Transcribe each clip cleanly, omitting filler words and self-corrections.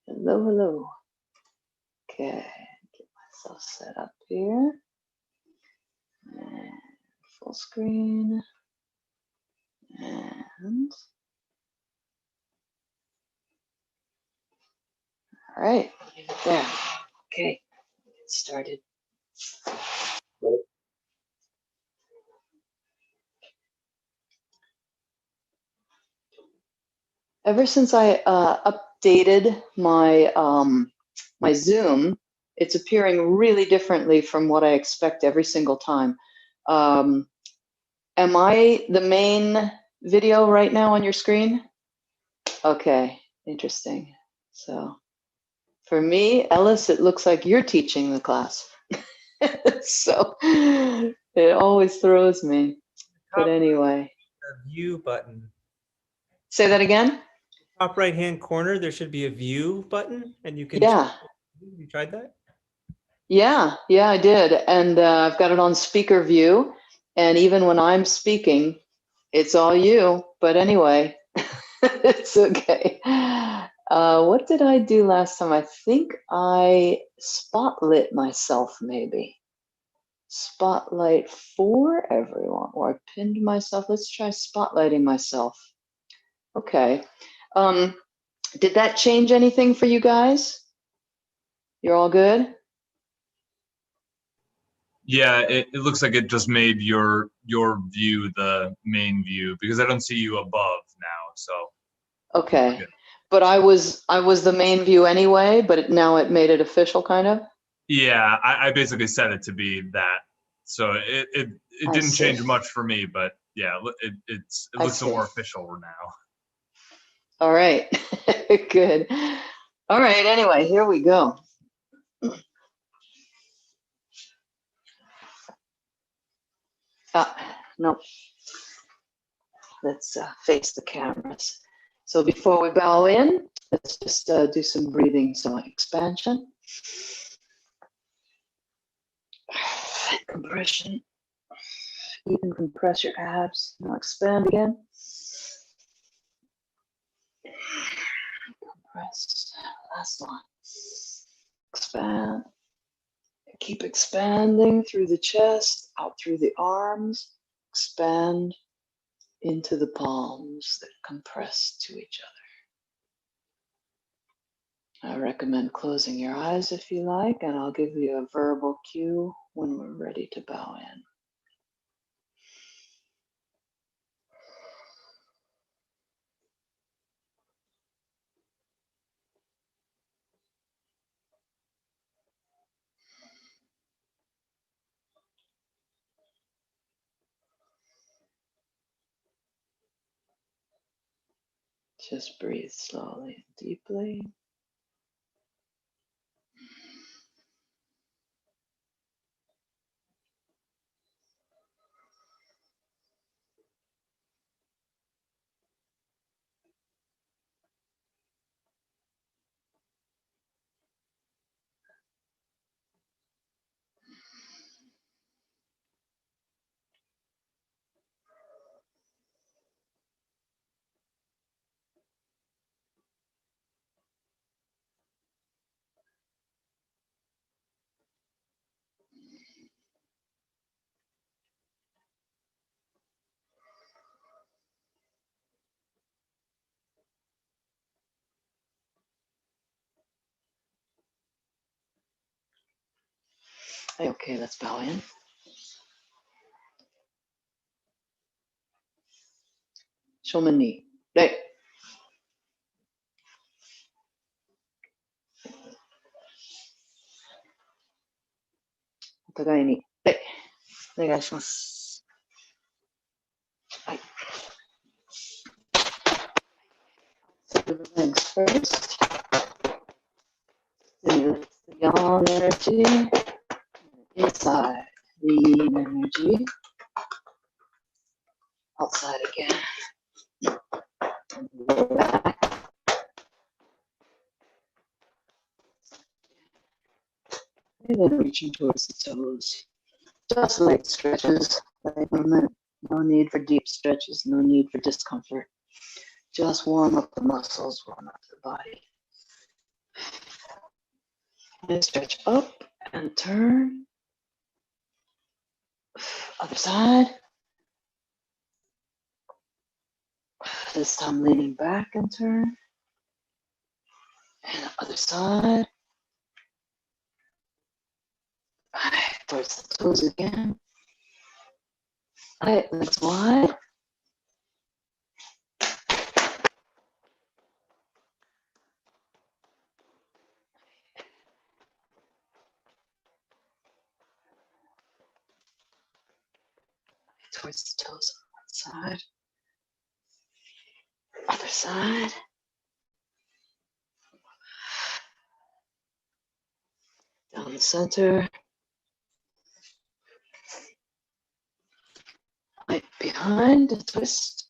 Hello, hello. Okay, get myself set up here. And full screen. And all right, leave it there. Okay, get started. Ever since I updated my my Zoom, it's appearing really differently from what I expect every single time. Am I the main video right now on your screen? Okay, interesting. So for me, Ellis, it looks like you're teaching the class. So it always throws me. But anyway. The view button. Say that again? Top right hand corner, there should be a view button, and you can. Yeah. You tried that? Yeah, I did. And I've got it on speaker view. And even when I'm speaking, it's all you. But anyway, it's okay. What did I do last time? I think I spotlit myself, maybe. Spotlight for everyone, or I pinned myself. Let's try spotlighting myself. Okay. Did that change anything for you guys? You're all good? Yeah, it looks like it just made your view the main view, because I don't see you above now. So okay, but I was the main view anyway, but now it made it official, kind of. Yeah, I basically set it to be that, so it didn't change much for me, but yeah, it looks more official now. All right, good. All right, anyway, here we go. No. Let's face the cameras. So before we bow in, let's just do some breathing, some expansion. Compression. Even compress your abs. Now expand again. Compress. Last one. Expand. Keep expanding through the chest, out through the arms. Expand into the palms that compress to each other. I recommend closing your eyes if you like, and I'll give you a verbal cue when we're ready to bow in. Just breathe slowly and deeply. Okay, let's bow in. Shomen ni. Hey. Otagai ni. Hey. Onegai shimasu. Hai. Set the legs first. Stimulate the yang energy. Inside, the yin energy. Outside again. Lower back. And then reaching towards the toes. Just light stretches. No need for deep stretches, no need for discomfort. Just warm up the muscles, warm up the body. And stretch up and turn. Other side. This time leaning back and turn. And the other side. Right, towards the toes again. Right, legs wide. Towards the toes on one side. Other side. Down the center. Right behind, a twist.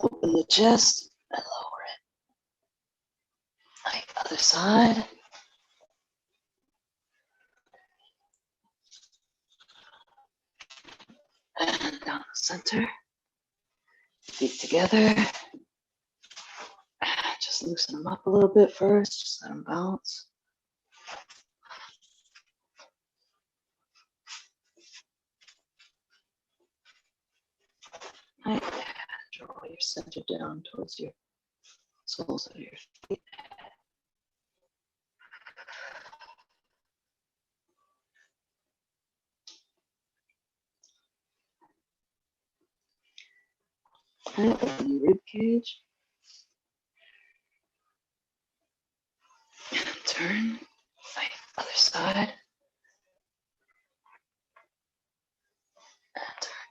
Open the chest and lower it. Right, other side. And down the center. Feet together. Just loosen them up a little bit first. Just let them bounce. Right. Draw your center down towards your soles of your feet. Right, open your rib cage. Turn. Right, other side. And turn.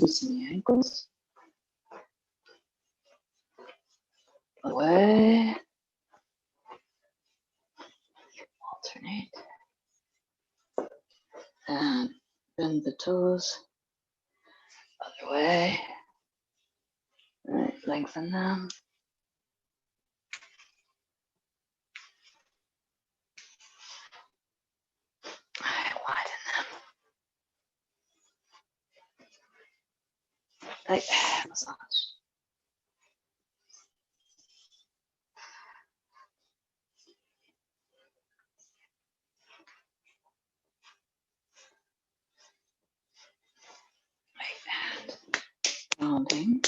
Loosen the ankles. Away. Alternate. And bend the toes. Other way. Right, lengthen them. Right, widen them. Right, massage. Right, and rounding.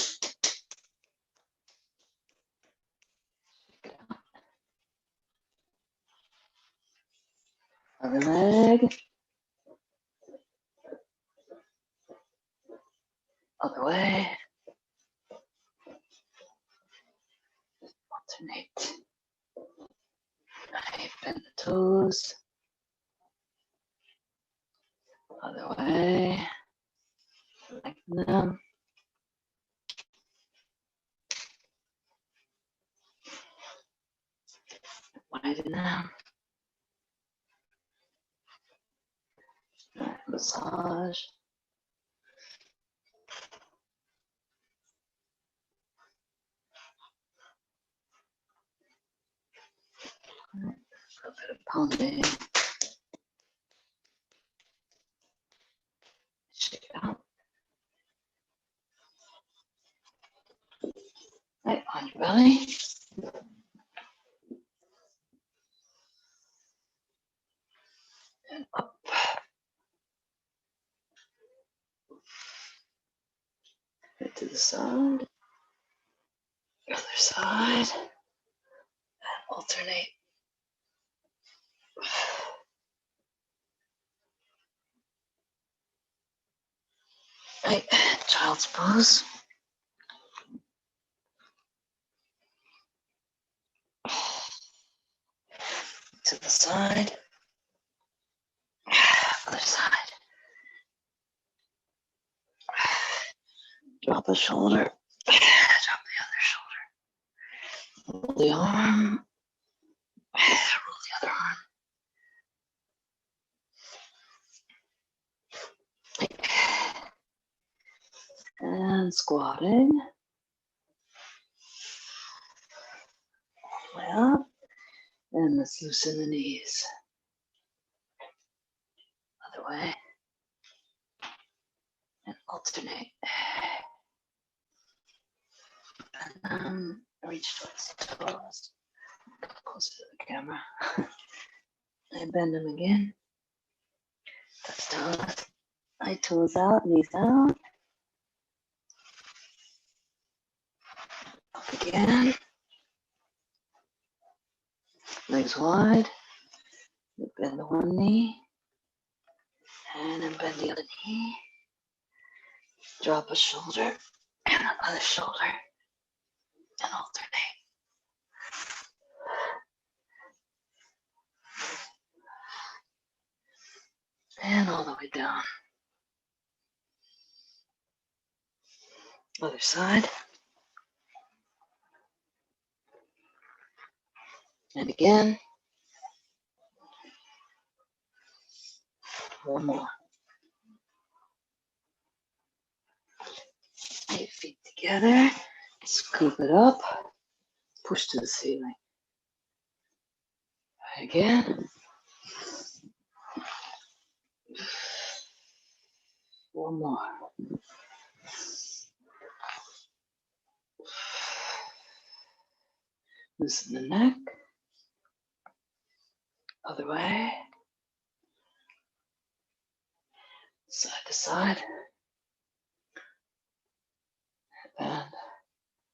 Other leg. Other way. Alternate. Right, bend the toes. Other way. Lengthen them. Widen them. Right, massage. Right, a little bit of pounding. Shake it out. Right, on your belly. And up. Right to the side. Other side. And alternate. Right, child's pose. To the side. Other side. Drop a shoulder. Drop the other shoulder. Roll the arm. Roll the other arm. And squatting. All the way up. And let's loosen the knees. Other way. And alternate. Reach towards the toes. Closer to the camera. And bend them again. Touch toes. Right toes out, knees down. Up again. Legs wide. Bend the one knee. And then bend the other knee. Drop a shoulder and another shoulder. And alternate. And all the way down. Other side. And again. One more. 8 feet together. Scoop it up. Push to the ceiling. Again. One more. Loosen the neck. Other way. Side to side. And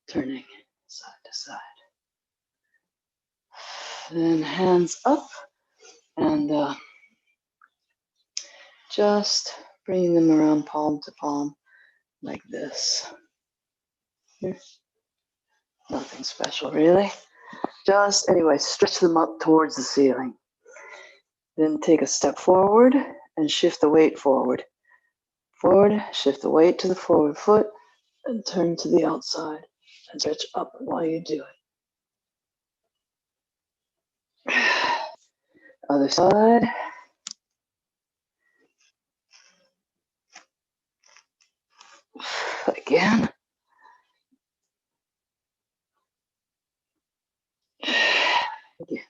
turning side to side. Then hands up and just bringing them around palm to palm like this. Here. Nothing special really. Just anyway, stretch them up towards the ceiling. Then take a step forward and shift the weight forward. Forward, shift the weight to the forward foot and turn to the outside and stretch up while you do it. Other side. Again. Again.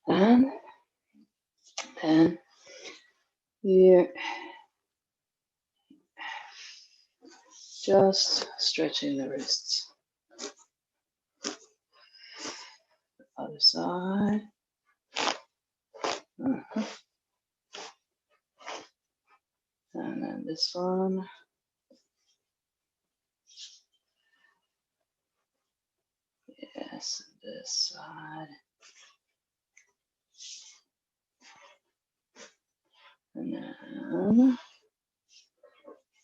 And then here. Just stretching the wrists. Other side. And then this one. Yes, this side. And then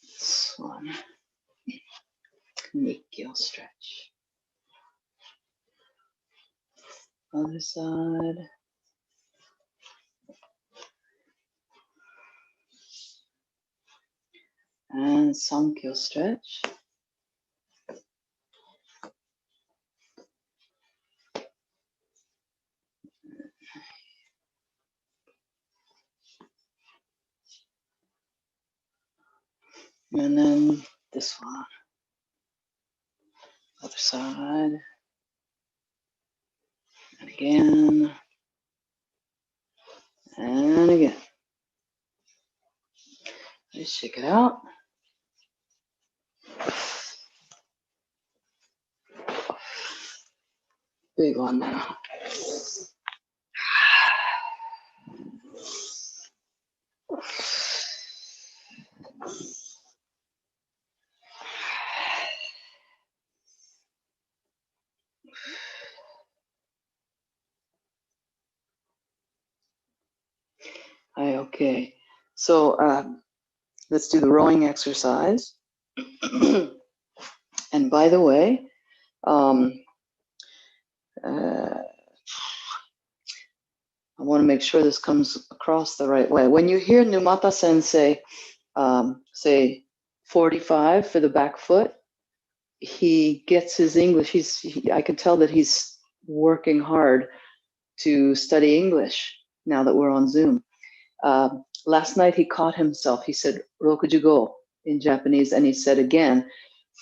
this one. Nikyo stretch. Other side. And Sankyo stretch. And then this one. Other side. And again. And again. Just shake it out. Big one now. Okay, so let's do the rowing exercise. And by the way, I want to make sure this comes across the right way. When you hear Numata Sensei say 45 for the back foot, he gets his English. I can tell that he's working hard to study English now that we're on Zoom. Last night he caught himself. He said rokujugo in Japanese, and he said again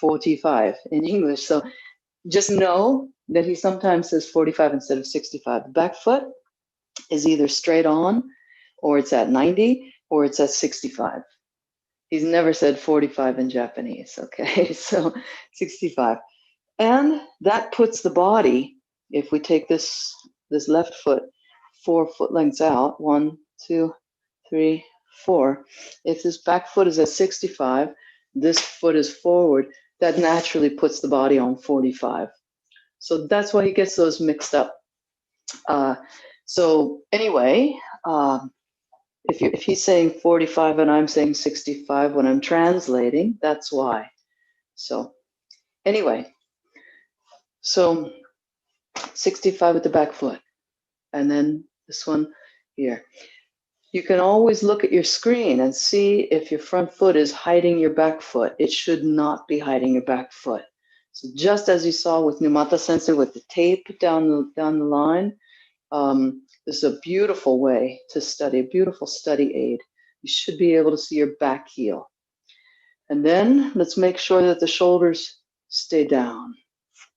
45 in English. So just know that he sometimes says 45 instead of 65. The back foot is either straight on or it's at 90. or it's at 65. He's never said 45 in Japanese, okay? So 65. And that puts the body, if we take this left foot 4 foot lengths out, 1, 2, 3, 4. If this back foot is at 65, this foot is forward, that naturally puts the body on 45. So that's why he gets those mixed up. So anyway, if he's saying 45 and I'm saying 65 when I'm translating, that's why. So anyway, so 65 with the back foot, and then this one here. You can always look at your screen and see if your front foot is hiding your back foot. It should not be hiding your back foot. So just as you saw with Numata Sensei with the tape down the line, this is a beautiful way to study, a beautiful study aid. You should be able to see your back heel. And then let's make sure that the shoulders stay down.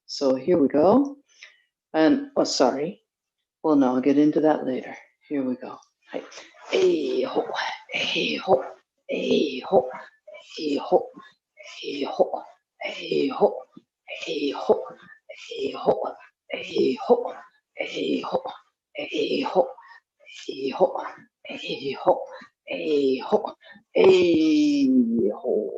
So here we go. And, oh, sorry. Well, no, I'll get into that later. Here we go. Right. Hey ho, hey ho, hey ho, hey ho, hey ho, hey ho, hey ho, hey ho, hey ho, hey ho, hey ho, hey ho, hey ho, hey ho, hey ho.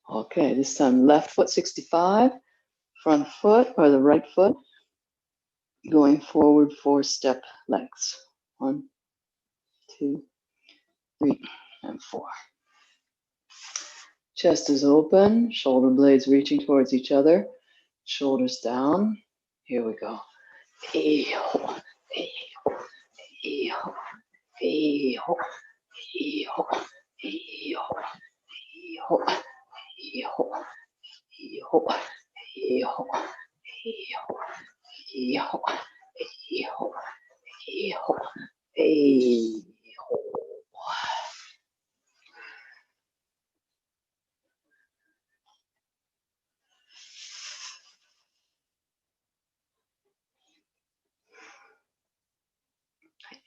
Okay, this time left foot 65, front foot or the right foot going forward 4 step lengths. 1, 2, 3, and 4. Chest is open, shoulder blades reaching towards each other, shoulders down. Here we go. E-ho, E-ho, E-ho, E-ho, E-ho, E-ho, E-ho, E-ho, E-ho, E-ho, E-ho, E-ho, E-ho, E-ho, E-ho.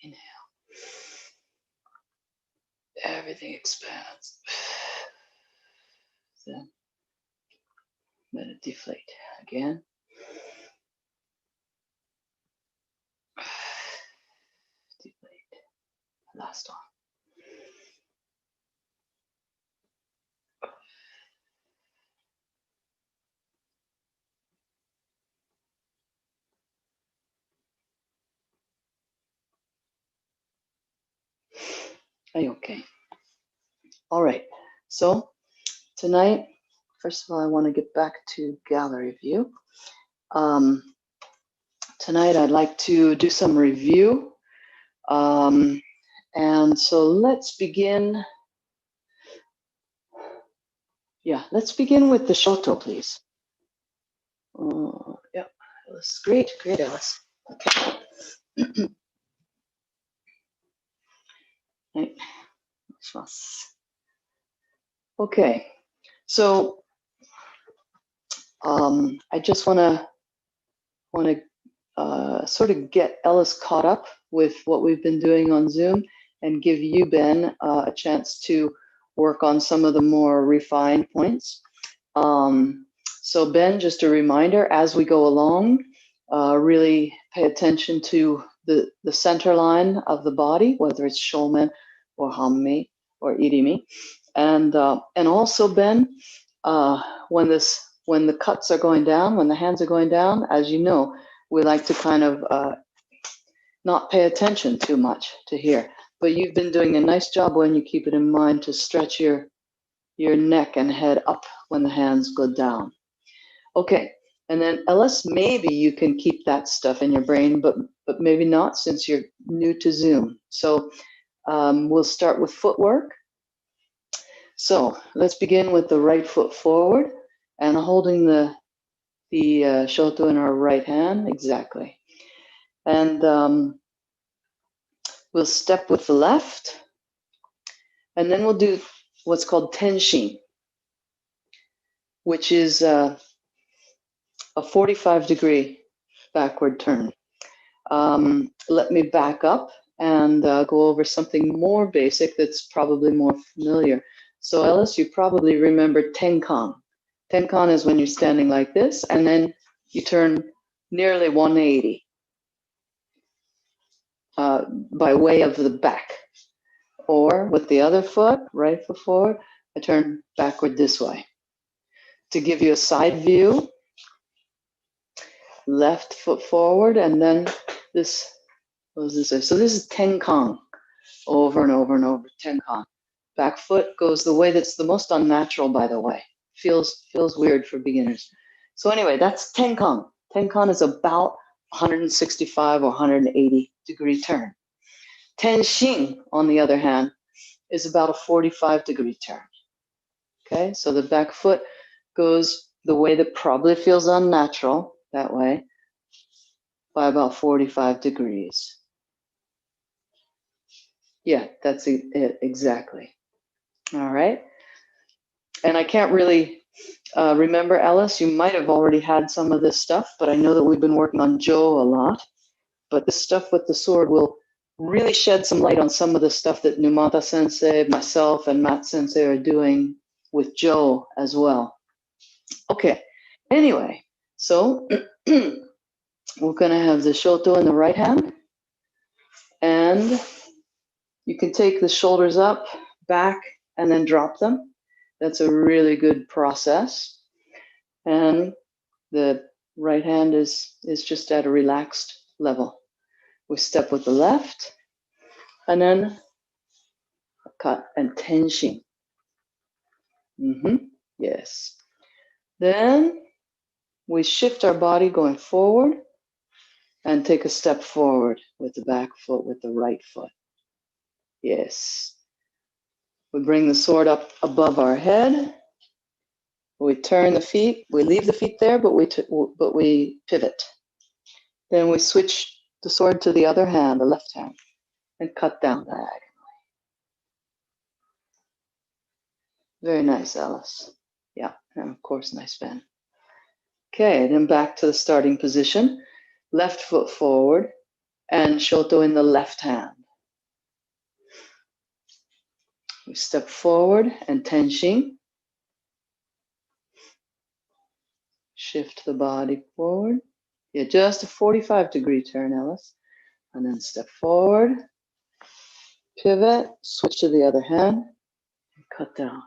Inhale. Everything expands. Then let it deflate again. Deflate. Last one. Okay. All right. So tonight, first of all, I want to get back to gallery view. Tonight, I'd like to do some review. And so let's begin. Yeah, let's begin with the Shoto, please. Yeah, Alice. Great, Alice. Okay. Right. Okay, so I just want to sort of get Ellis caught up with what we've been doing on Zoom and give you, Ben, a chance to work on some of the more refined points. So Ben, just a reminder, as we go along, really pay attention to the center line of the body, whether it's shomen or hanmi or irimi. And also, Ben, when the cuts are going down, when the hands are going down, as you know, we like to kind of not pay attention too much to here. But you've been doing a nice job when you keep it in mind to stretch your neck and head up when the hands go down. Okay, and then Ellis, maybe you can keep that stuff in your brain, but maybe not since you're new to Zoom. So we'll start with footwork. So let's begin with the right foot forward and holding the shoto in our right hand, exactly. And we'll step with the left, and then we'll do what's called tenshin, which is a 45-degree backward turn. Let me back up and go over something more basic that's probably more familiar. So Ellis, you probably remember Tenkan. Tenkan is when you're standing like this, and then you turn nearly 180 by way of the back. Or with the other foot, right foot forward, I turn backward this way. To give you a side view, left foot forward, and then this, what was this? So this is Tenkan, over and over and over, Tenkan. Back foot goes the way that's the most unnatural, by the way. Feels weird for beginners. So anyway, that's Tenkan. Tenkan is about 165 or 180 degree turn. Tenshin, on the other hand, is about a 45-degree turn. Okay, so the back foot goes the way that probably feels unnatural, that way, by about 45 degrees. Yeah, that's it, exactly. All right. And I can't really remember, Ellis, you might have already had some of this stuff, but I know that we've been working on Jo a lot. But this stuff with the sword will really shed some light on some of the stuff that Numata Sensei, myself, and Matt Sensei are doing with Jo as well. Okay, anyway, so we're going to have the shoto in the right hand, and you can take the shoulders up, back, and then drop them. That's a really good process. And the right hand is just at a relaxed level. We step with the left, and then cut and tenshin. Yes. Then we shift our body going forward and take a step forward with the back foot, with the right foot. Yes. We bring the sword up above our head. We turn the feet. We leave the feet there, but we pivot. Then we switch the sword to the other hand, the left hand, and cut down diagonally. Very nice, Alice. Yeah, and of course, nice bend. Okay, then back to the starting position. Left foot forward and shoto in the left hand. We step forward and tenshin. Shift the body forward. Yeah, just a 45-degree turn, Alice. And then step forward, pivot, switch to the other hand, and cut down.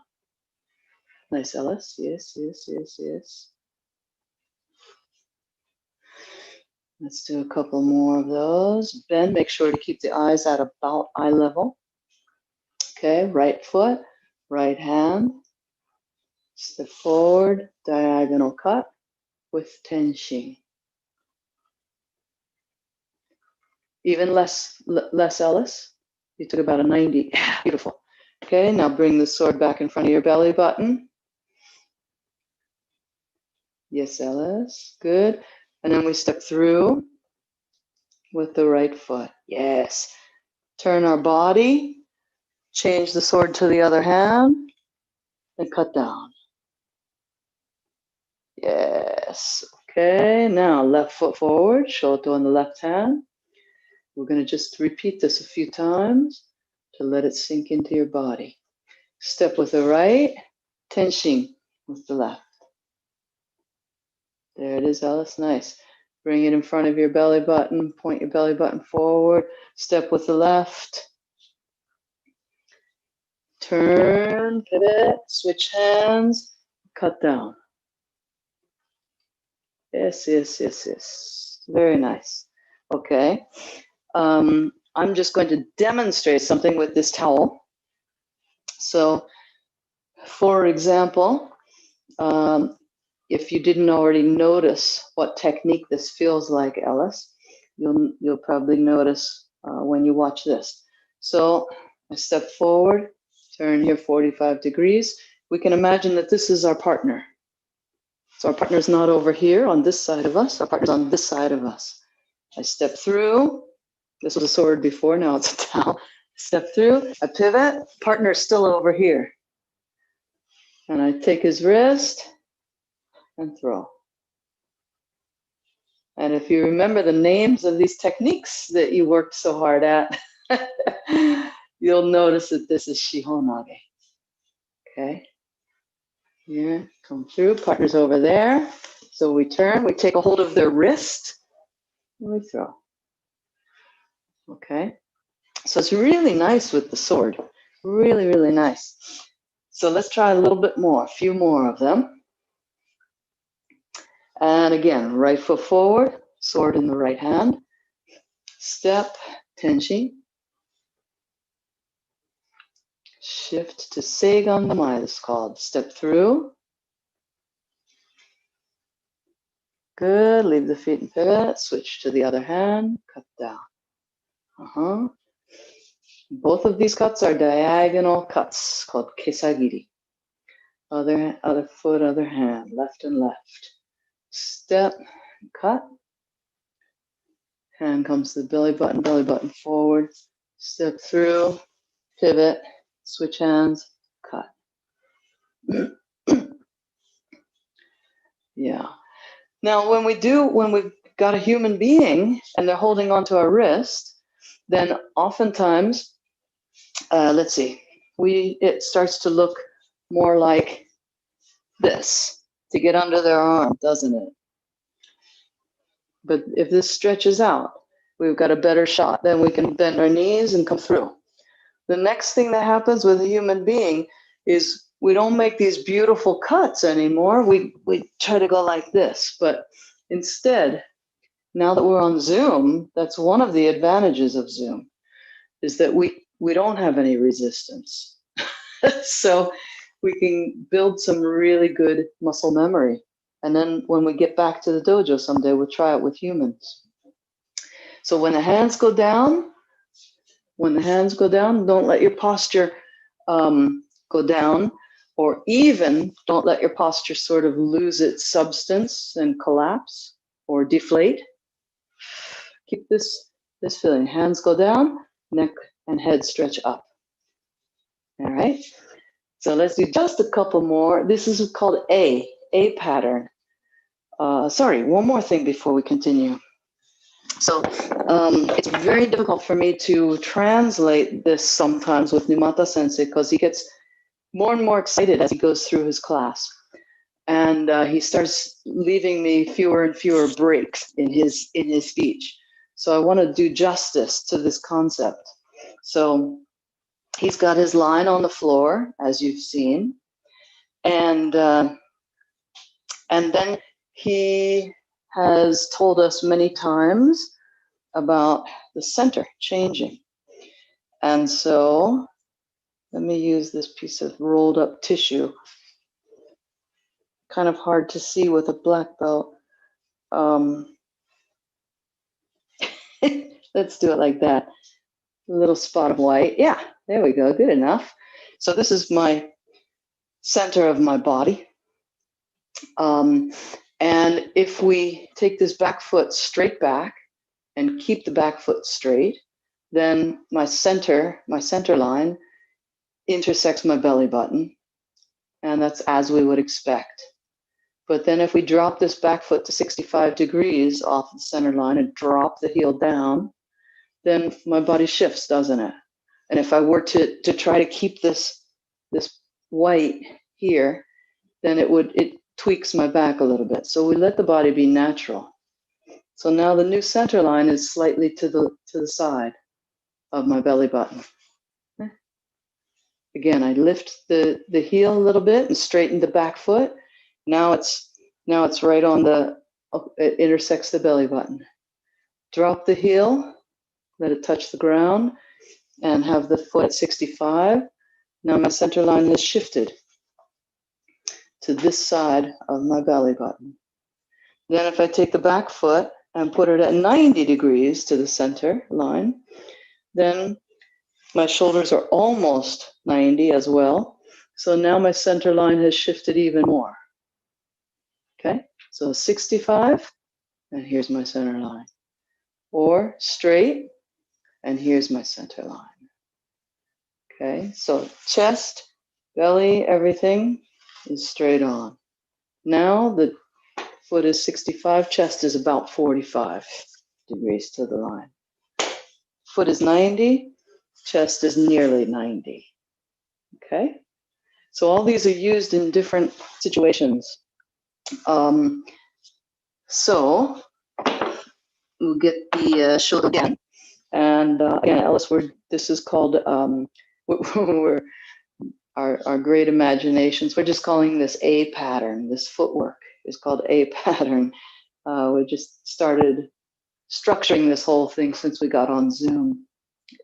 Nice, Alice. Yes, yes, yes, yes. Let's do a couple more of those. Bend, make sure to keep the eyes at about eye level. Okay, right foot, right hand. Step forward, diagonal cut with tenshin. Even less, Ellis. You took about a 90. Beautiful. Okay, now bring the sword back in front of your belly button. Yes, Ellis. Good. And then we step through with the right foot. Yes. Turn our body. Change the sword to the other hand and cut down. Yes. Okay, now left foot forward, shoto on the left hand. We're going to just repeat this a few times to let it sink into your body. Step with the right, tenshin with the left. There it is, Alice. Nice. Bring it in front of your belly button, point your belly button forward, step with the left. Turn, pivot, switch hands, cut down. Yes, yes, yes, yes. Very nice. Okay. I'm just going to demonstrate something with this towel. So, for example, if you didn't already notice what technique this feels like, Ellis, you'll probably notice when you watch this. So I step forward, turn here 45 degrees. We can imagine that this is our partner. So our partner's not over here on this side of us. Our partner's on this side of us. I step through. This was a sword before, now it's a towel. Step through, I pivot, partner's still over here. And I take his wrist and throw. And if you remember the names of these techniques that you worked so hard at, you'll notice that this is Shihonage. Okay. Here, come through, partner's over there. So we turn, we take a hold of their wrist, and we throw. Okay. So it's really nice with the sword. Really, really nice. So let's try a little bit more, a few more of them. And again, right foot forward, sword in the right hand. Step, tenshi. Shift to Seigan Namai, this is called. Step through. Good, leave the feet and pivot. Switch to the other hand, cut down. Both of these cuts are diagonal cuts called kesagiri. Other foot, other hand, left and left. Step, cut. Hand comes to the belly button forward. Step through, pivot, switch hands, cut. Yeah. Now, when we've got a human being and they're holding onto our wrist, then oftentimes, let's see, it starts to look more like this to get under their arm, doesn't it? But if this stretches out, we've got a better shot. Then we can bend our knees and come through. The next thing that happens with a human being is we don't make these beautiful cuts anymore. We try to go like this. But instead, now that we're on Zoom, that's one of the advantages of Zoom, is that we don't have any resistance. So we can build some really good muscle memory. And then when we get back to the dojo someday, we'll try it with humans. So when the hands go down, don't let your posture go down, or even don't let your posture sort of lose its substance and collapse or deflate. Keep this feeling. Hands go down, neck and head stretch up. All right. So let's do just a couple more. This is called A pattern. Sorry, one more thing before we continue. So it's very difficult for me to translate this sometimes with Numata Sensei because he gets more and more excited as he goes through his class. And he starts leaving me fewer and fewer breaks in his speech. So I want to do justice to this concept. So he's got his line on the floor, as you've seen. And then he has told us many times about the center changing. And so let me use this piece of rolled up tissue. Kind of hard to see with a black belt. Let's do it like that. A little spot of white. Yeah, there we go. Good enough. So this is my center of my body. And if we take this back foot straight back and keep the back foot straight, then my center line intersects my belly button. And that's as we would expect. But then if we drop this back foot to 65 degrees off the center line and drop the heel down, then my body shifts, doesn't it? And if I were to try to keep this white here, then it tweaks my back a little bit. So we let the body be natural. So now the new center line is slightly to the side of my belly button. Again, I lift the heel a little bit and straighten the back foot. Now it's right on it intersects the belly button. Drop the heel, let it touch the ground, and have the foot at 65. Now my center line has shifted to this side of my belly button. Then if I take the back foot and put it at 90 degrees to the center line, then my shoulders are almost 90 as well. So now my center line has shifted even more. Okay, so 65, and here's my center line. Or straight, and here's my center line. Okay, so chest, belly, everything is straight on. Now the Foot is 65, chest is about 45 degrees to the line. Foot is 90, chest is nearly 90. Okay? So all these are used in different situations. So we'll get the shoulder again. And again, Ellis, this is called, our great imaginations. We're just calling this A pattern. This footwork is called A pattern. We just started structuring this whole thing since we got on Zoom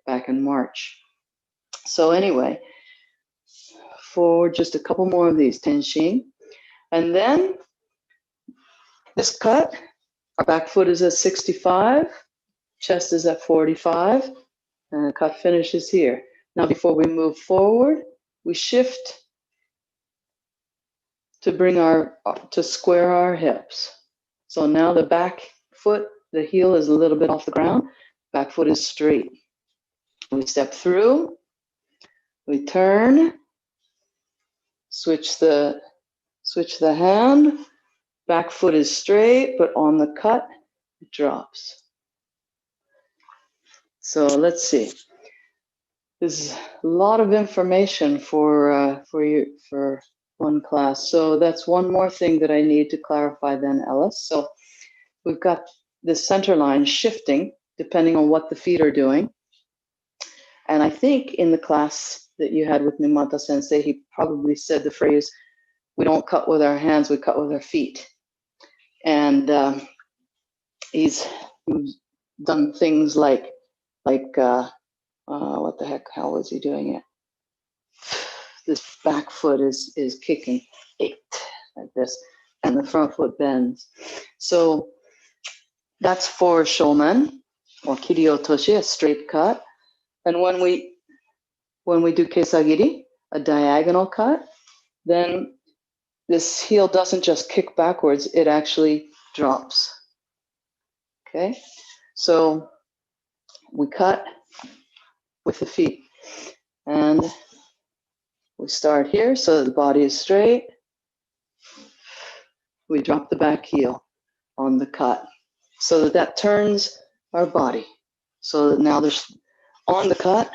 back in March. So anyway, for just a couple more of these, tenshin. And then this cut, our back foot is at 65, chest is at 45, and the cut finishes here. Now before we move forward, we shift to square our hips. So now the back foot, the heel is a little bit off the ground, back foot is straight. We step through, we turn, switch the hand, back foot is straight, but on the cut, it drops. So let's see. There's a lot of information for one class. So that's one more thing that I need to clarify then, Ellis. So we've got the center line shifting depending on what the feet are doing. And I think in the class that you had with Numata Sensei, he probably said the phrase, we don't cut with our hands, we cut with our feet. And he's done things like what the heck, how was he doing it? This back foot is kicking like this, and the front foot bends. So that's for shomen, or kiriotoshi, a straight cut. And when we do kesagiri, a diagonal cut, then this heel doesn't just kick backwards, it actually drops. Okay, so we cut with the feet, and we start here so the body is straight. We drop the back heel on the cut so that turns our body. So that now there's on the cut,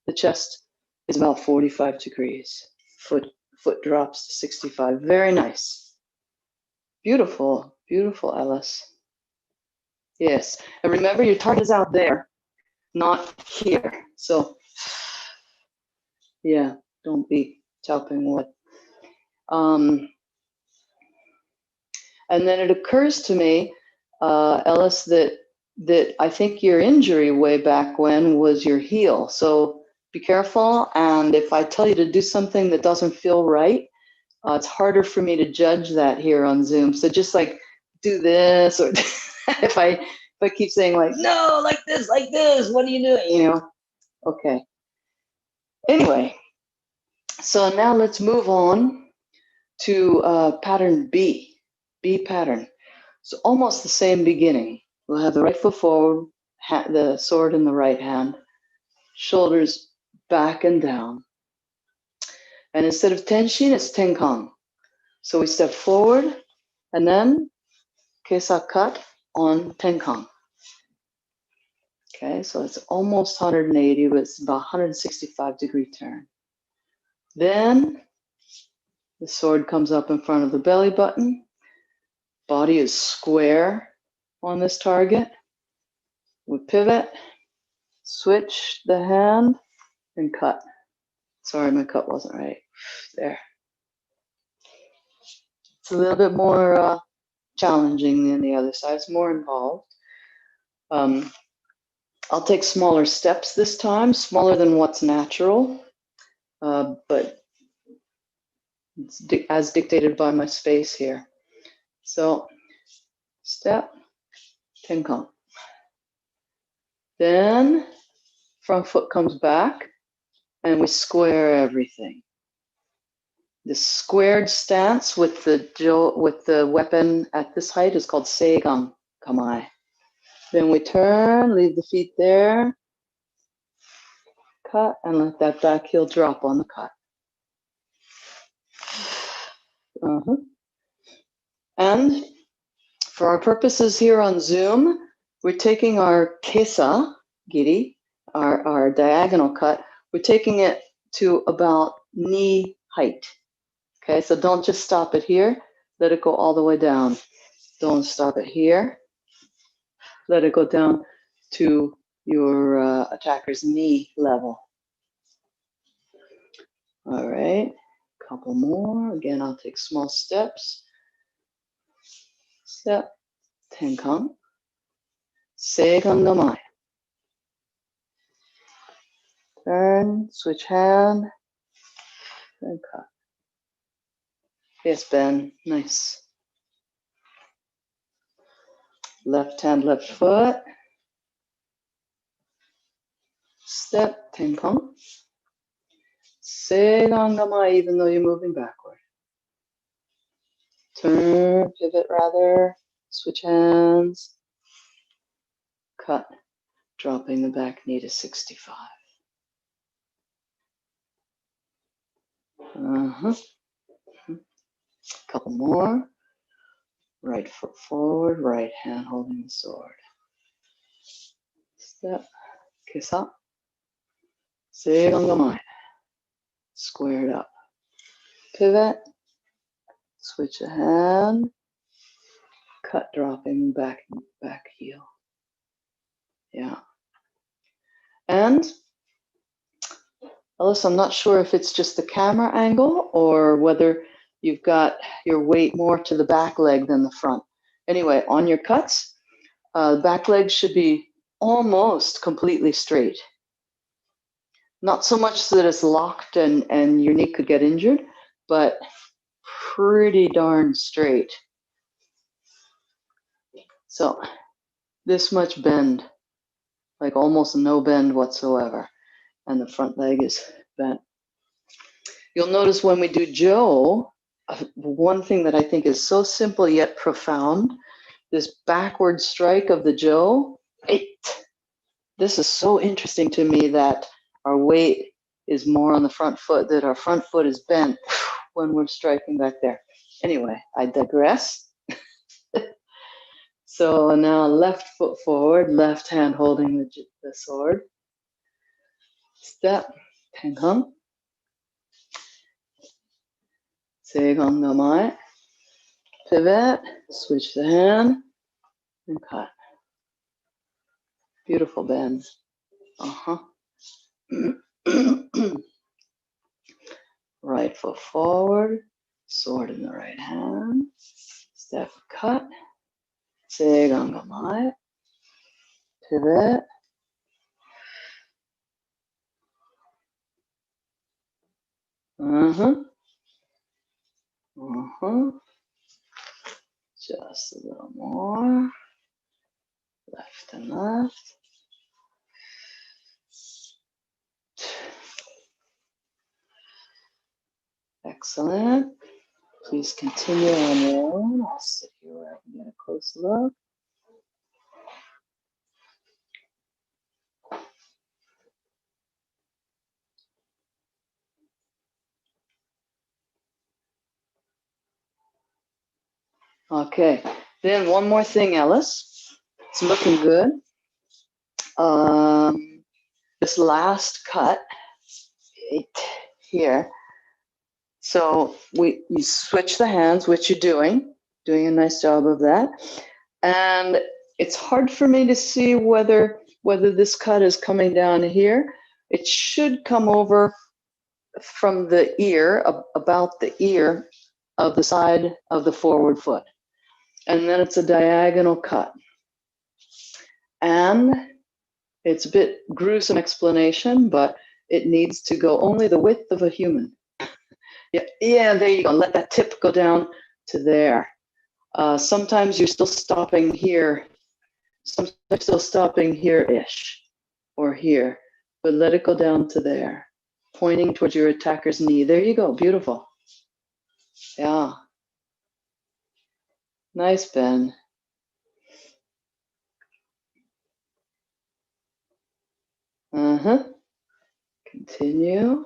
the chest is about 45 degrees. Foot drops to 65. Very nice. Beautiful, beautiful, Ellis. Yes, and remember your target is out there, not here. So yeah, don't be chopping wood. And then it occurs to me, Ellis, that I think your injury way back when was your heel. So be careful. And if I tell you to do something that doesn't feel right, it's harder for me to judge that here on Zoom. So just like do this, or if I keep saying like, no, like this, what are you doing? You know? Okay. Anyway, so now let's move on to pattern B pattern. So almost the same beginning. We'll have the right foot forward, the sword in the right hand, shoulders back and down. And instead of tenshin, it's tenkan. So we step forward and then kesa cut on tenkan. Okay, so it's almost 180, but it's about 165 degree turn. Then the sword comes up in front of the belly button. Body is square on this target. We pivot, switch the hand, and cut. Sorry, my cut wasn't right. There. It's a little bit more challenging than the other side. It's more involved. I'll take smaller steps this time, smaller than what's natural, but it's as dictated by my space here. So, step, tenkan. Then, front foot comes back, and we square everything. The squared stance with the weapon at this height is called seigan kamae. Then we turn, leave the feet there, cut, and let that back heel drop on the cut. And For our purposes here on Zoom, we're taking our kesa, giri, our diagonal cut, we're taking it to about knee height. Okay, so don't just stop it here. Let it go all the way down. Don't stop it here. Let it go down to your attacker's knee level. All right, couple more. Again, I'll take small steps. Step, tenkang, seigan no mai. Turn, switch hand, and cut. Yes, Ben, nice. Left hand, left foot. Step, tenkang. Seigan no mai, even though you're moving backward. Turn, pivot rather, switch hands. Cut, dropping the back knee to 65. Couple more. Right foot forward, right hand holding the sword. Step, kiss up. Seigan no mai. Squared up. Pivot. Switch a hand. Cut, dropping back heel. Yeah. And Alice, I'm not sure if it's just the camera angle or whether you've got your weight more to the back leg than the front. Anyway, on your cuts, the back leg should be almost completely straight. Not so much that it's locked and your knee could get injured, but pretty darn straight. So this much bend, like almost no bend whatsoever. And the front leg is bent. You'll notice when we do Jo, one thing that I think is so simple yet profound, this backward strike of the Jo, this is so interesting to me that our weight is more on the front foot, that our front foot is bent when we're striking back there. Anyway, I digress. So now left foot forward, left hand holding the sword. Step, tenkang. Seigan no mai. Pivot, switch the hand, and cut. Beautiful bend. Right foot forward, sword in the right hand. Step, cut. Seigan no mai. Pivot. Just a little more. Left and left. Excellent. Please continue on your own. I'll sit here where I can get a close look. Okay, then one more thing, Ellis. It's looking good. This last cut here. So you switch the hands, which you're doing a nice job of that. And it's hard for me to see whether this cut is coming down here. It should come over from the ear, about the ear of the side of the forward foot. And then it's a diagonal cut. And it's a bit gruesome explanation, but it needs to go only the width of a human. Yeah, there you go. Let that tip go down to there. Sometimes you're still stopping here. Sometimes you're still stopping here-ish or here, but let it go down to there, pointing towards your attacker's knee. There you go. Beautiful. Yeah. Nice, Ben. Continue.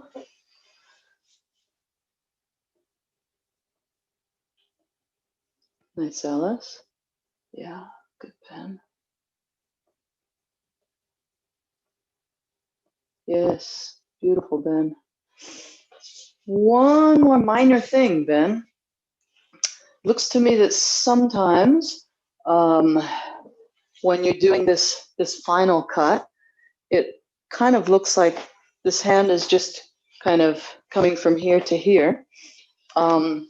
Nice, Alice. Yeah, good pen. Yes, beautiful, Ben. One more minor thing, Ben. Looks to me that sometimes when you're doing this final cut, it kind of looks like this hand is just kind of coming from here to here. A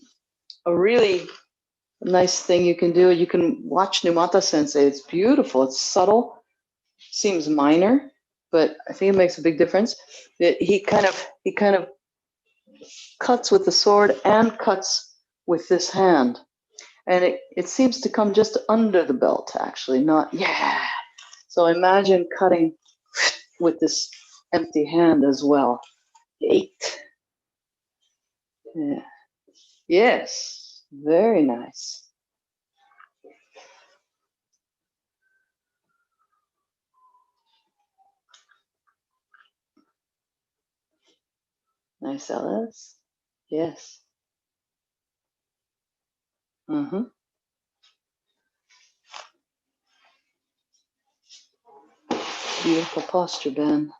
really nice thing you can do, you can watch Numata Sensei. It's beautiful. It's subtle. Seems minor, but I think it makes a big difference. He kind of cuts with the sword and cuts with this hand. And it seems to come just under the belt, actually, not, yeah. So imagine cutting with this empty hand as well. 8. Yeah. Yes, very nice. Nice, Alice. Yes. Mm-hmm. Beautiful posture, Ben.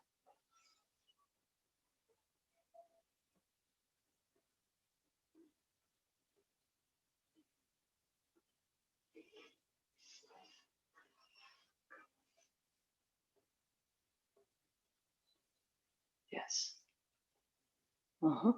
Yes. Uh-huh.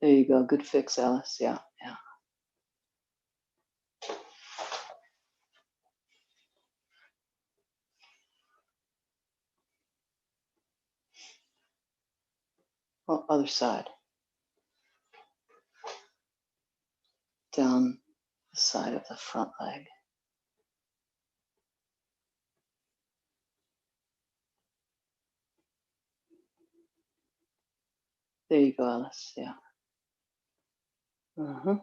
There you go. Good fix, Alice. Yeah, yeah. Oh, other side. Down the side of the front leg. There you go, Alice. Yeah. Uh-huh.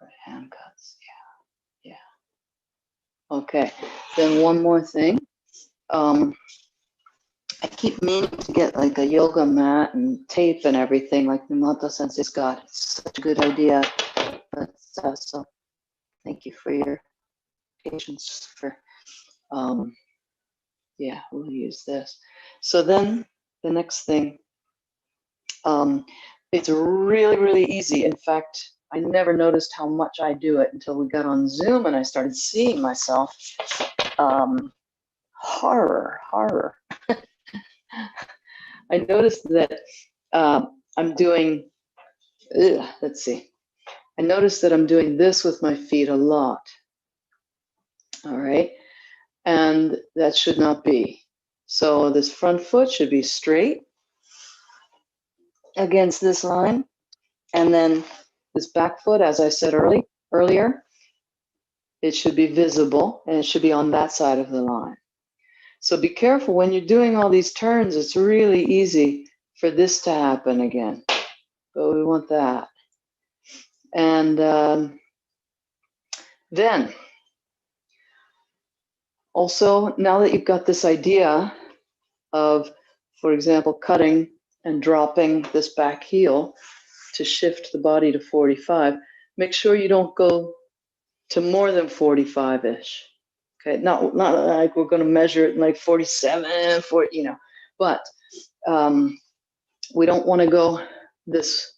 Right hand cuts. Yeah. Yeah. Okay. Then one more thing. I keep meaning to get like a yoga mat and tape and everything like Numata Sensei's got. It's such a good idea. But so thank you for your patience for yeah, we'll use this. So then the next thing, it's really, really easy. In fact, I never noticed how much I do it until we got on Zoom and I started seeing myself. Horror. I noticed that I'm doing, let's see. I noticed that I'm doing this with my feet a lot. All right. And that should not be. So this front foot should be straight against this line. And then this back foot, as I said earlier, it should be visible and it should be on that side of the line. So be careful when you're doing all these turns. It's really easy for this to happen again, but we want that. And then also, now that you've got this idea of, for example, cutting and dropping this back heel to shift the body to 45, make sure you don't go to more than 45-ish. Okay, not like we're going to measure it in like 47, 40, but we don't want to go this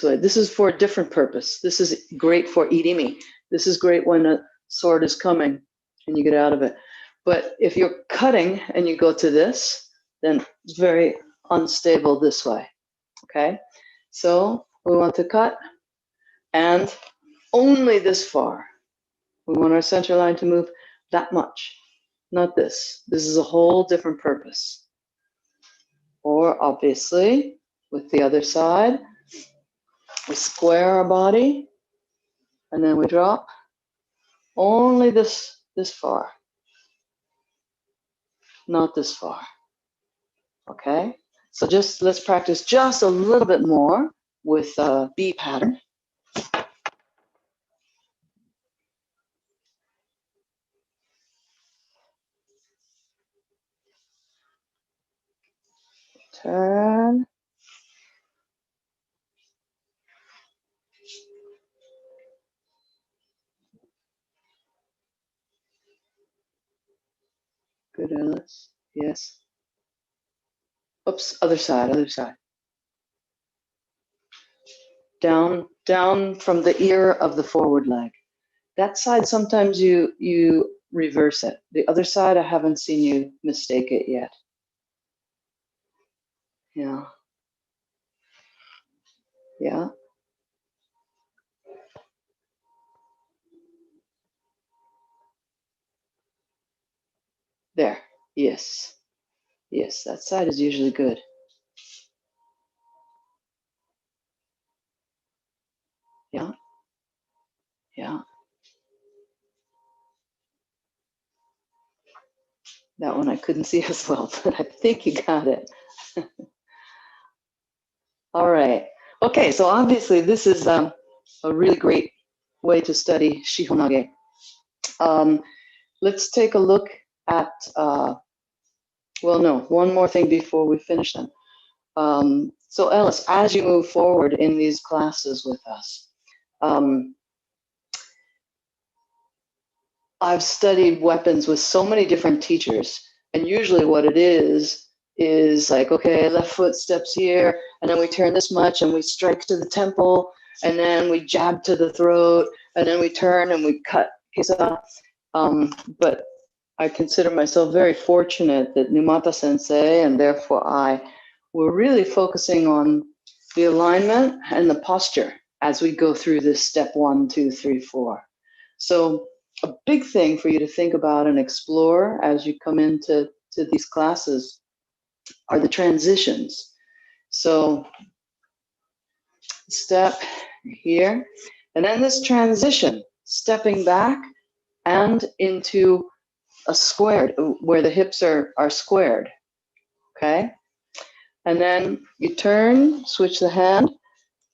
way. This is for a different purpose. This is great for irimi. This is great when a sword is coming and you get out of it. But if you're cutting and you go to this, then it's very unstable this way. Okay, so we want to cut and only this far. We want our center line to move that much, not this. This is a whole different purpose. Or obviously, with the other side, we square our body, and then we drop only this far, not this far. Okay? So just let's practice just a little bit more with B pattern. Turn. Good, Alice. Yes. Oops, other side, other side. Down from the ear of the forward leg. That side, sometimes you reverse it. The other side, I haven't seen you mistake it yet. Yeah. Yeah. There. Yes. Yes, that side is usually good. Yeah. Yeah. That one I couldn't see as well, but I think you got it. All right. Okay, so obviously this is a really great way to study Shihonage. Let's take a look at, well, no, one more thing before we finish them. So Alice, as you move forward in these classes with us, I've studied weapons with so many different teachers, and usually what it is like, okay, left foot steps here, and then we turn this much, and we strike to the temple, and then we jab to the throat, and then we turn and we cut. But I consider myself very fortunate that Numata Sensei and therefore I were really focusing on the alignment and the posture as we go through this step 1, 2, 3, 4. So a big thing for you to think about and explore as you come into these classes are the transitions. So step here, and then this transition, stepping back and into a squared, where the hips are squared, okay? And then you turn, switch the hand,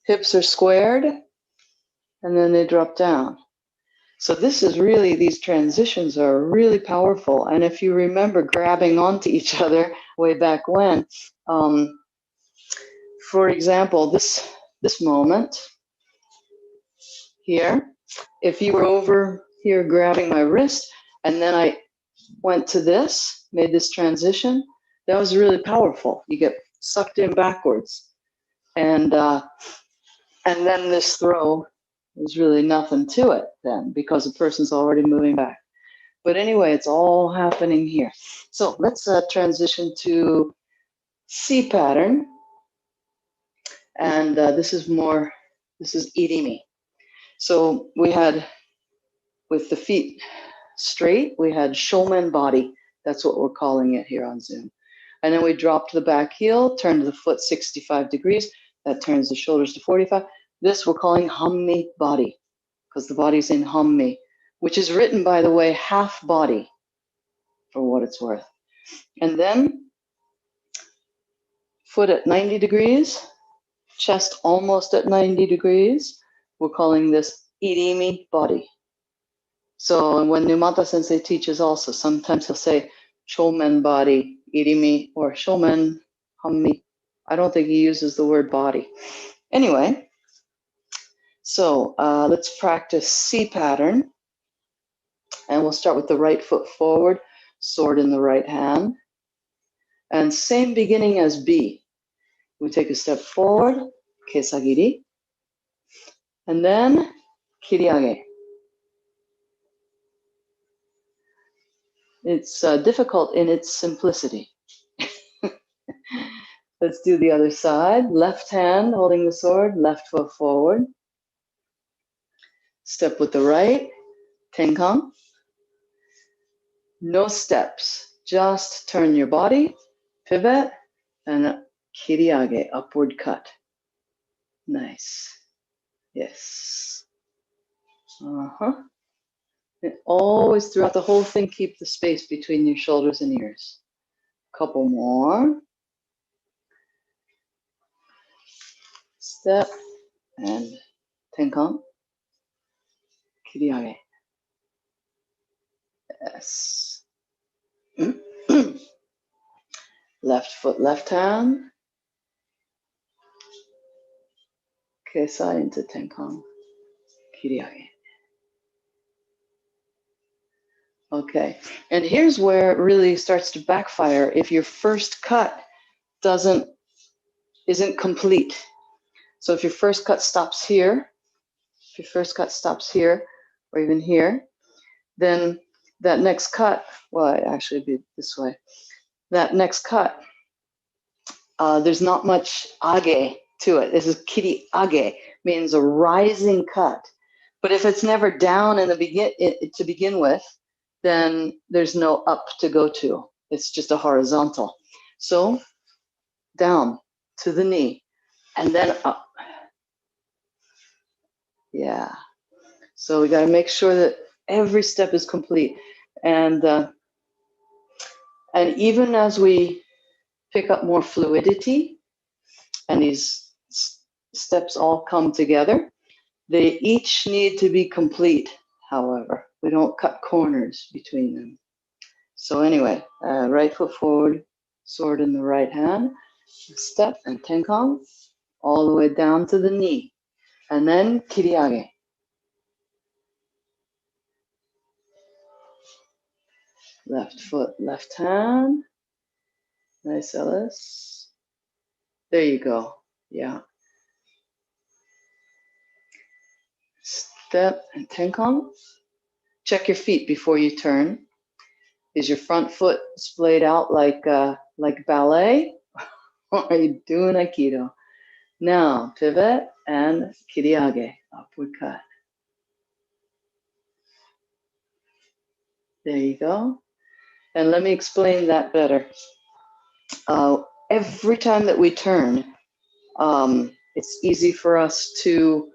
hips are squared, and then they drop down. So this is really, these transitions are really powerful. And if you remember grabbing onto each other way back when, for example, this moment here, if you were over here grabbing my wrist, and then I went to this, made this transition, that was really powerful. You get sucked in backwards. And then this throw, there's really nothing to it then because the person's already moving back. But anyway, it's all happening here. So let's transition to C pattern. And this is irimi. So we had, with the feet straight, we had shomen body. That's what we're calling it here on Zoom. And then we drop to the back heel, turn to the foot 65 degrees. That turns the shoulders to 45. This we're calling hammi body, because the body's in hammi, which is written, by the way, half body, for what it's worth. And then foot at 90 degrees, chest almost at 90 degrees. We're calling this irimi body. So when Numata Sensei teaches also, sometimes he'll say shomen body, irimi, or shomen hammi. I don't think he uses the word body. Anyway, so let's practice C pattern. And we'll start with the right foot forward, sword in the right hand. And same beginning as B. We take a step forward, kesagiri, and then kiriage. It's difficult in its simplicity. Let's do the other side. Left hand holding the sword, left foot forward. Step with the right, tenkan. No steps, just turn your body, pivot, And kiriage, upward cut. Nice. Yes. Uh-huh. And always throughout the whole thing, keep the space between your shoulders and ears. Couple more. Step and tenkan. Kiriage. Yes. Left foot, left hand. Kesai into tenkan. Kiriage. Okay. And here's where it really starts to backfire if your first cut isn't complete. So if your first cut stops here, or even here, then that next cut, well, it actually be this way. That next cut, there's not much age to it. This is kiri age, means a rising cut. But if it's never down in the to begin with, then there's no up to go to. It's just a horizontal. So down to the knee and then up. Yeah. So we got to make sure that every step is complete. And even as we pick up more fluidity and these steps all come together, they each need to be complete. However, we don't cut corners between them. So anyway, right foot forward, sword in the right hand, step and tenkan, all the way down to the knee. And then kiriage. Left foot, left hand. Nice, Ellis. There you go. Yeah. Step and tenkan. Check your feet before you turn. Is your front foot splayed out like ballet? Or are you doing Aikido? Now, pivot and kiriage, upward cut. There you go. And let me explain that better. Every time that we turn, it's easy for us to,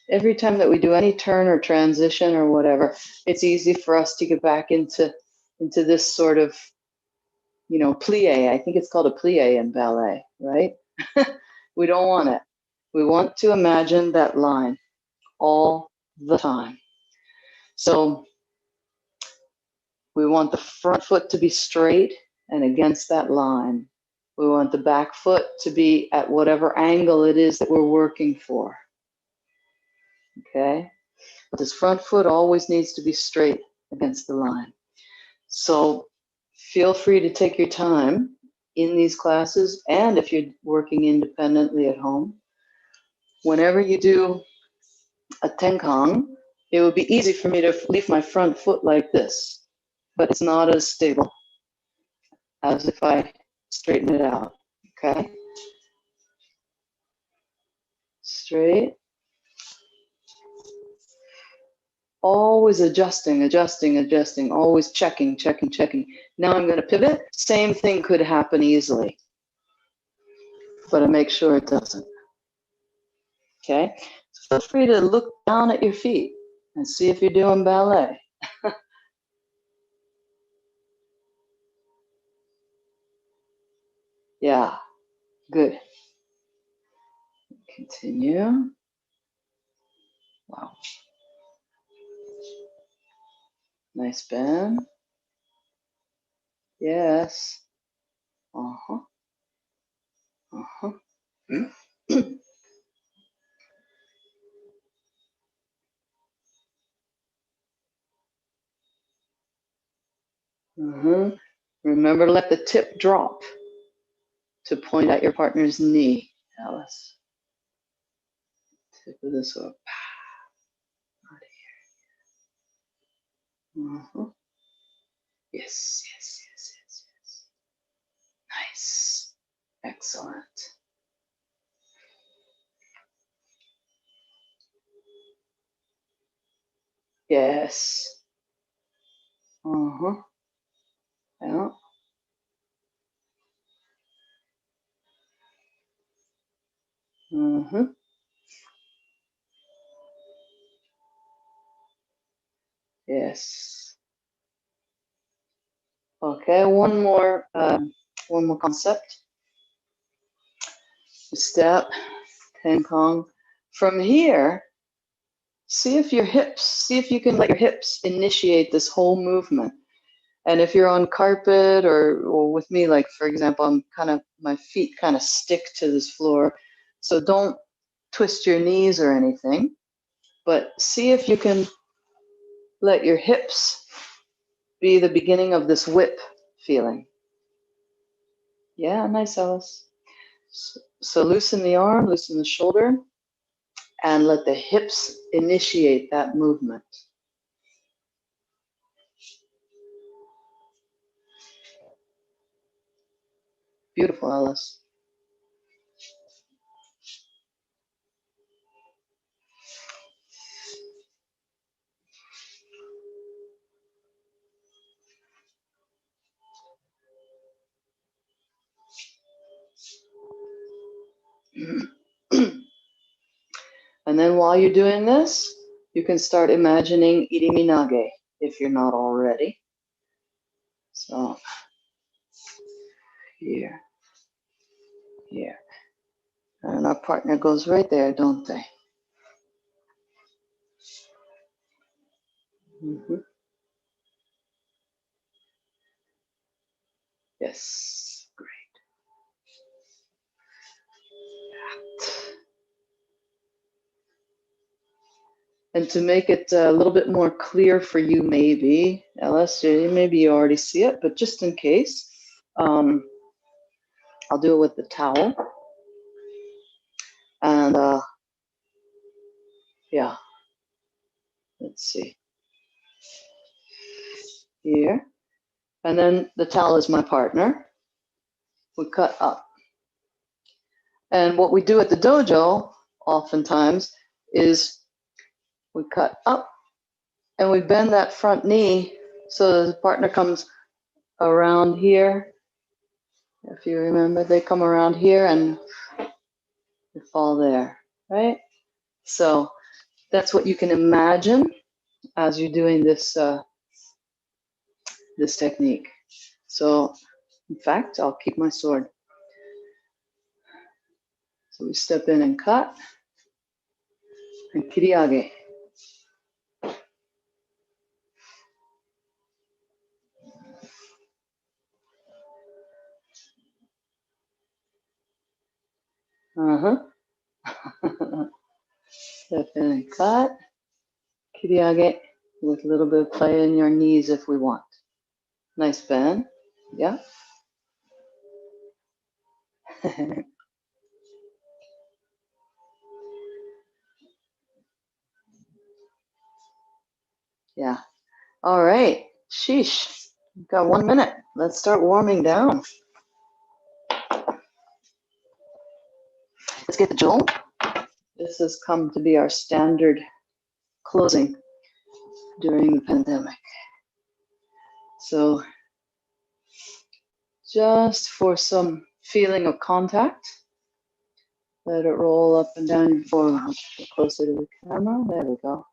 every time that we do any turn or transition or whatever, it's easy for us to get back into this sort of, plie. I think it's called a plie in ballet, right? We don't want it. We want to imagine that line all the time. So we want the front foot to be straight and against that line. We want the back foot to be at whatever angle it is that we're working for. Okay? But this front foot always needs to be straight against the line. So feel free to take your time in these classes, and if you're working independently at home, whenever you do a tenkan, it would be easy for me to leave my front foot like this, but it's not as stable as if I straighten it out. Okay? Straight. Always adjusting, always checking. Now I'm going to pivot. Same thing could happen easily, but I make sure it doesn't. Okay? So feel free to look down at your feet and see if you're doing ballet. Yeah, good. Continue. Wow. Nice bend. Yes. Uh-huh. Uh-huh. Mm-hmm. Remember, let the tip drop to point at your partner's knee, Alice. Tip of the sword. Out here. Uh-huh. Yes. Nice. Excellent. Yes. Uh-huh. Yeah. Mm-hmm. Yes. Okay, one more concept. Step, Ten Kong. From here, see if you can let your hips initiate this whole movement. And if you're on carpet or with me, like for example, my feet kind of stick to this floor. So don't twist your knees or anything, but see if you can let your hips be the beginning of this whip feeling. Yeah, nice, Alice. So loosen the arm, loosen the shoulder, and let the hips initiate that movement. Beautiful, Alice. And then while you're doing this, you can start imagining iriminage if you're not already. So here, here. And our partner goes right there, don't they? Mm-hmm. Yes, great. And to make it a little bit more clear for you, maybe, Alice, maybe you already see it, but just in case, I'll do it with the towel. And yeah, let's see. Here. And then the towel is my partner. We cut up. And what we do at the dojo, oftentimes, is we cut up and we bend that front knee so the partner comes around here. If you remember, they come around here and they fall there, right? So that's what you can imagine as you're doing this this technique. So, in fact, I'll keep my sword. So we step in and cut and kiriage. Step in and cut, kiriage, with a little bit of play in your knees if we want. Nice bend, yeah. Yeah. All right. Sheesh. We've got 1 minute. Let's start warming down. Let's get the jewel. This has come to be our standard closing during the pandemic. So just for some feeling of contact, let it roll up and down your forearm. Get closer to the camera. There we go.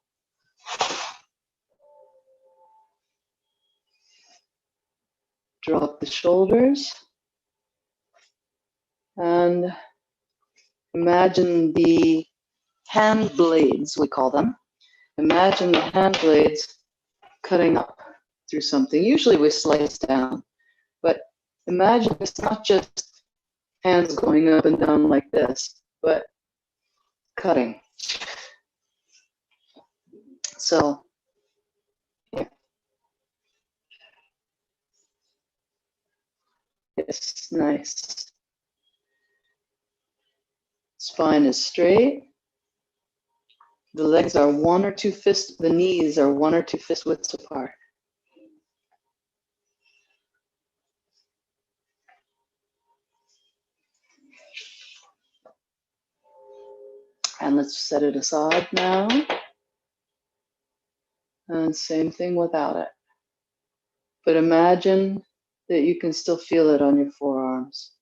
Drop the shoulders and imagine the hand blades, we call them. Imagine the hand blades cutting up through something. Usually we slice down, but imagine it's not just hands going up and down like this, but cutting. So, yeah. It's nice. Spine is straight. The legs are the knees are 1 or 2 fist widths apart. And let's set it aside now. And same thing without it. But imagine that you can still feel it on your forearms.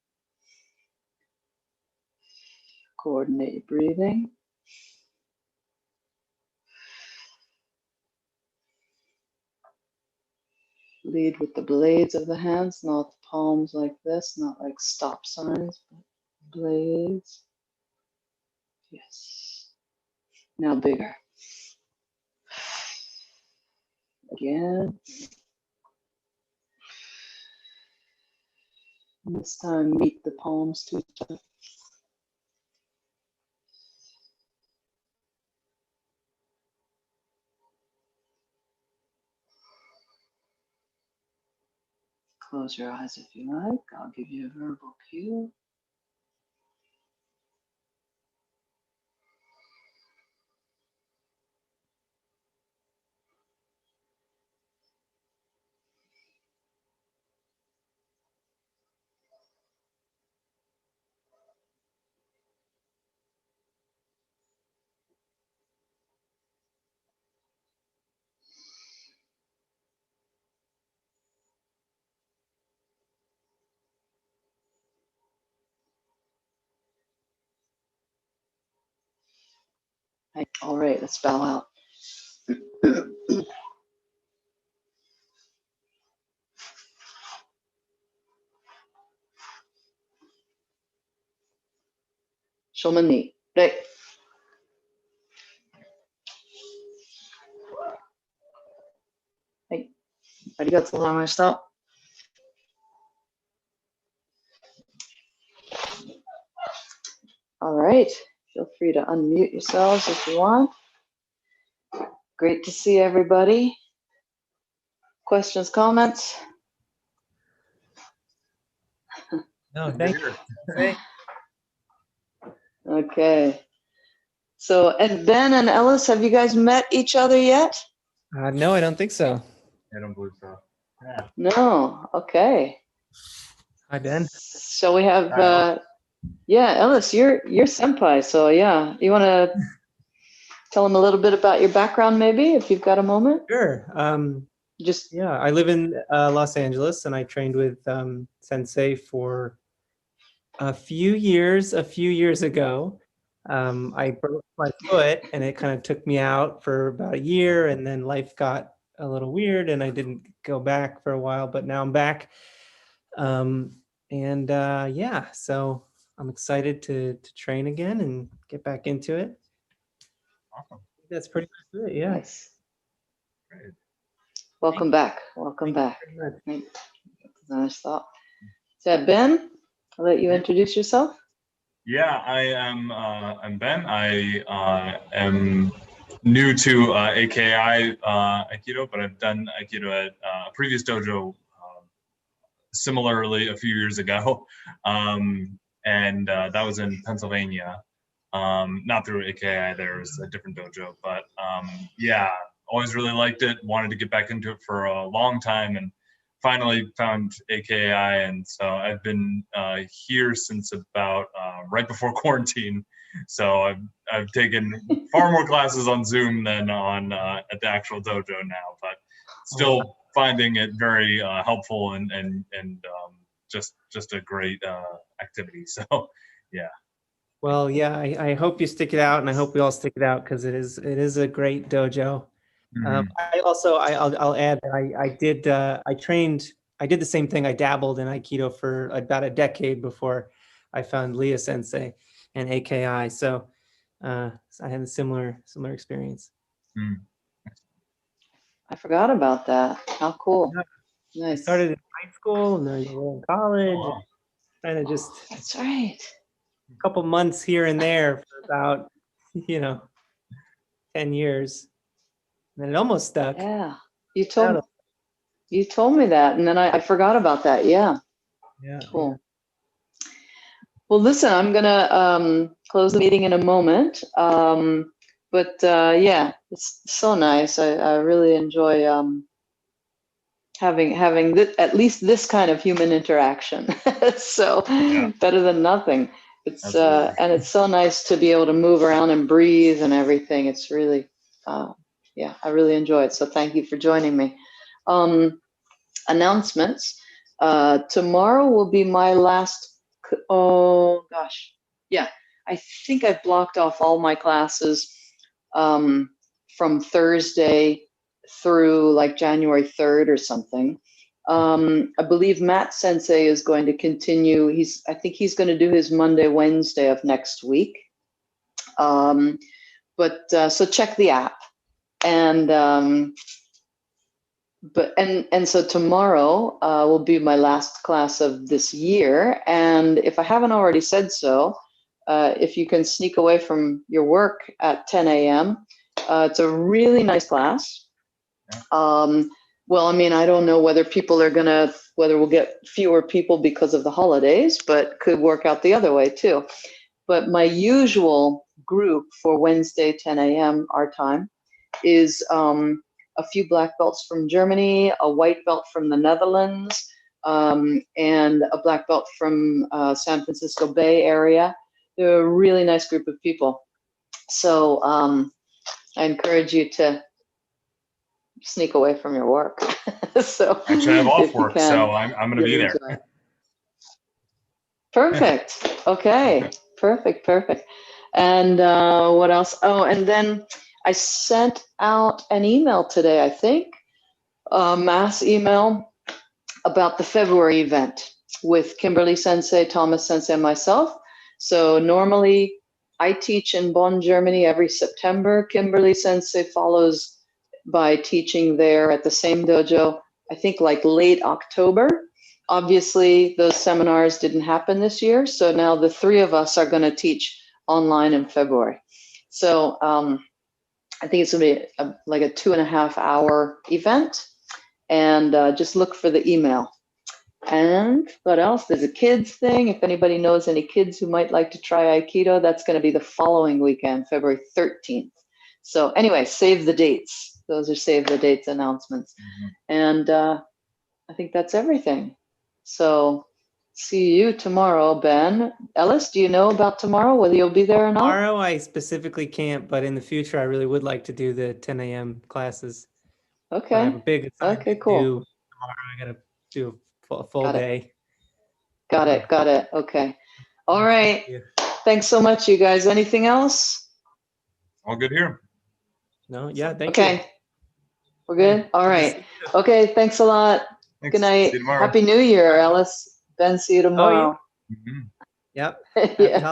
Coordinate your breathing. Lead with the blades of the hands, not the palms like this, not like stop signs, but blades. Yes. Now bigger. Again. And this time meet the palms to each other. Close your eyes if you like. I'll give you a verbal cue. All right, let's bow out. Shoman ni. Right. Hey, arigatou gozaimashita. All right, feel free to unmute yourselves if you want. Great to see everybody. Questions, comments? No, thank you. Okay. So, and Ben and Ellis, have you guys met each other yet? No, I don't think so. I don't believe so. Yeah. No. Okay. Hi, Ben. So we have, yeah, Ellis, you're senpai. So yeah, you want to tell them a little bit about your background, maybe, if you've got a moment? Sure. Yeah, I live in Los Angeles, and I trained with Sensei for a few years ago. I broke my foot, and it kind of took me out for about a year, and then life got a little weird, and I didn't go back for a while, but now I'm back. Yeah, so I'm excited to train again and get back into it. Awesome. That's pretty much it, yeah. Nice. Great. Welcome back. Welcome back. Thank you Nice thought. Is that Ben? I'll let you introduce yourself. Yeah, I'm Ben. I am new to AKI Aikido, but I've done Aikido at a previous dojo similarly a few years ago. That was in Pennsylvania. Not through AKI, there was a different dojo, but yeah, always really liked it. Wanted to get back into it for a long time, and finally found AKI. And so I've been here since about right before quarantine. So I've taken far more classes on Zoom than on at the actual dojo now, but still finding it very helpful and just a great activity. So yeah. Well, yeah, I hope you stick it out, and I hope we all stick it out, because it is a great dojo. Mhm. I'll add that I did the same thing. I dabbled in Aikido for about a decade before I found Leah Sensei and AKI. So I had a similar experience. Mm. I forgot about that. How cool. Yeah. I Nice. started in high school, and then in college. Oh, wow. Kind of just That's right. a couple months here and there for about 10 years. And it almost stuck. Yeah. You told me that, and then I forgot about that. Yeah. Yeah. Cool. Well, listen, I'm gonna close the meeting in a moment. Yeah, it's so nice. I really enjoy having at least this kind of human interaction. So Yeah. better than nothing. It's Absolutely. and it's so nice to be able to move around and breathe and everything. It's really yeah, I really enjoy it. So thank you for joining me. Announcements. Tomorrow will be my last. Oh gosh, yeah. I think I've blocked off all my classes from Thursday through like January 3rd or something. I believe Matt Sensei is going to continue. I think he's going to do his Monday, Wednesday of next week. So check the app. And so tomorrow will be my last class of this year. And if I haven't already said so, if you can sneak away from your work at 10 a.m., it's a really nice class. Well, I mean, I don't know whether whether we'll get fewer people because of the holidays, but could work out the other way too. But my usual group for Wednesday, 10 a.m. our time is a few black belts from Germany, a white belt from the Netherlands, and a black belt from San Francisco Bay Area. They're a really nice group of people. So I encourage you to sneak away from your work. So actually, I have off work, so I'm going to be there. Perfect. Okay. Perfect. And what else? Oh, and then I sent out an email today, I think, a mass email about the February event with Kimberly Sensei, Thomas Sensei, and myself. So normally I teach in Bonn, Germany every September. Kimberly Sensei follows by teaching there at the same dojo, I think like late October. Obviously, those seminars didn't happen this year. So now the three of us are going to teach online in February. So I think it's going to be like a 2.5 hour event. And just look for the email. And what else? There's a kids thing. If anybody knows any kids who might like to try Aikido, that's going to be the following weekend, February 13th. So anyway, save the dates. Those are save the dates announcements. And I think that's everything. So see you tomorrow, Ben. Ellis, do you know about tomorrow, whether you'll be there or not? Tomorrow I specifically can't, but in the future I really would like to do the 10 a.m. classes. Okay. I have a big assignment Okay, cool. to do tomorrow. I got to do a full day. Got it. Okay. All right. Thanks so much, you guys. Anything else? All good here. No, yeah, thank you. Okay. We're good? All right. Okay, thanks a lot. Thanks. Good night. See you tomorrow. Happy New Year, Ellis. Ben, see you tomorrow. Mhm. Yep. Yeah. Happy